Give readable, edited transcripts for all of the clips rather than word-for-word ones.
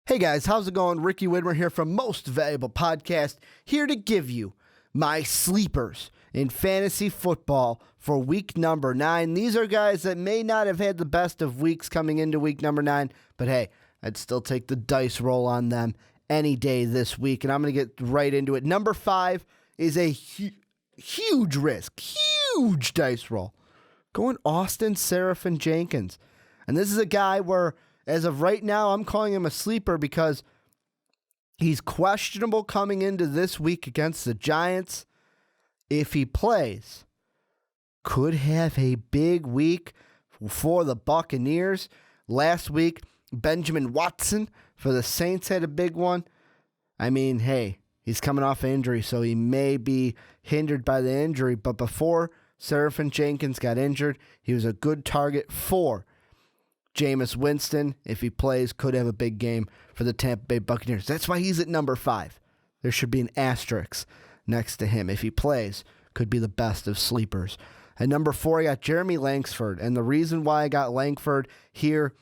Hey guys, how's it going? Ricky Widmer here from Most Valuable Podcast, here to give you my sleepers in fantasy football for week number 9. These are guys that may not have had the best of weeks coming into week number 9, but hey, I'd still take the dice roll on them any day this week, and I'm going to get right into it. Number 5 is a huge risk, huge dice roll. Going Austin Seraphim-Jenkins. And this is a guy where, as of right now, I'm calling him a sleeper because he's questionable coming into this week against the Giants. If he plays, could have a big week for the Buccaneers. Last week, Benjamin Watson for the Saints had a big one. I mean, hey, he's coming off an injury, so he may be hindered by the injury. But before Seraphim-Jenkins got injured, he was a good target for Jameis Winston. If he plays, could have a big game for the Tampa Bay Buccaneers. That's why he's at number 5. There should be an asterisk next to him. If he plays, could be the best of sleepers. At number 4, I got Jeremy Langford. And the reason why I got Langford here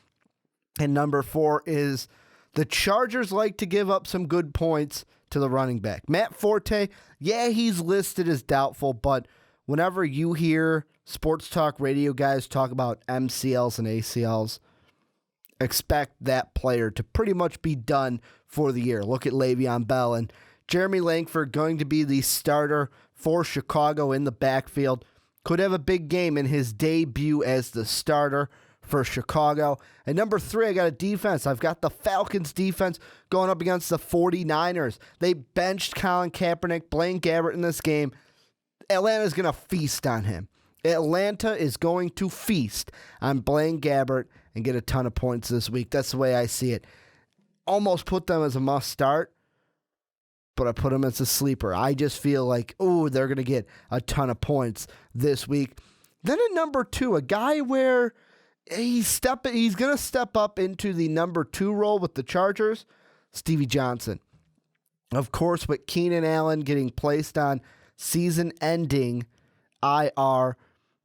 at number 4 is the Chargers like to give up some good points to the running back. Matt Forte, yeah, he's listed as doubtful, but whenever you hear sports talk radio guys talk about MCLs and ACLs, expect that player to pretty much be done for the year. Look at Le'Veon Bell, and Jeremy Langford going to be the starter for Chicago in the backfield. Could have a big game in his debut as the starter for Chicago. At number 3, I got a defense. I've got the Falcons defense going up against the 49ers. They benched Colin Kaepernick, Blaine Gabbert in this game. Atlanta's going to feast on him. Atlanta is going to feast on Blaine Gabbert and get a ton of points this week. That's the way I see it. Almost put them as a must start, but I put them as a sleeper. I just feel like, they're going to get a ton of points this week. Then at number 2, a guy where he's going to step up into the number 2 role with the Chargers, Stevie Johnson. Of course, with Keenan Allen getting placed on season-ending IR,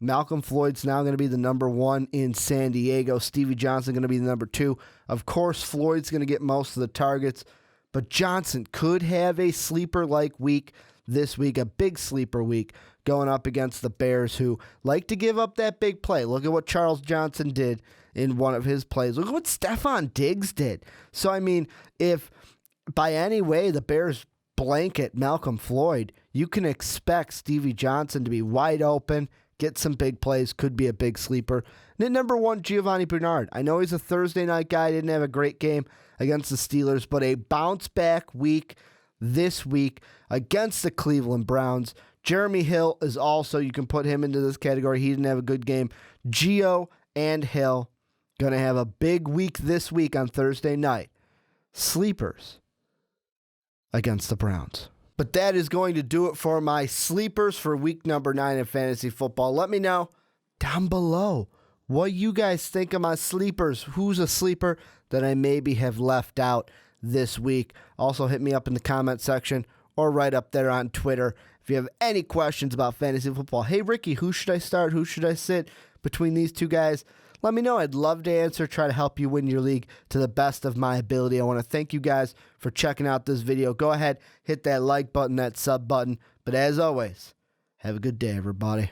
Malcolm Floyd's now going to be the number 1 in San Diego. Stevie Johnson going to be the number 2. Of course, Floyd's going to get most of the targets, but Johnson could have a sleeper-like week this week, a big sleeper week, going up against the Bears, who like to give up that big play. Look at what Charles Johnson did in one of his plays. Look at what Stephon Diggs did. So, I mean, if by any way the Bears blanket Malcolm Floyd, you can expect Stevie Johnson to be wide open, get some big plays, could be a big sleeper. And at number 1, Giovanni Bernard. I know he's a Thursday night guy, didn't have a great game against the Steelers, but a bounce-back week this week against the Cleveland Browns. Jeremy Hill is also, you can put him into this category. He didn't have a good game. Gio and Hill going to have a big week this week on Thursday night. Sleepers against the Browns. But that is going to do it for my sleepers for week number 9 in fantasy football. Let me know down below what you guys think of my sleepers. Who's a sleeper that I maybe have left out this week? Also, hit me up in the comment section or right up there on Twitter if you have any questions about fantasy football. Hey, Ricky, who should I start? Who should I sit between these two guys? Let me know. I'd love to answer, try to help you win your league to the best of my ability. I want to thank you guys for checking out this video. Go ahead, hit that like button, that sub button. But as always, have a good day, everybody.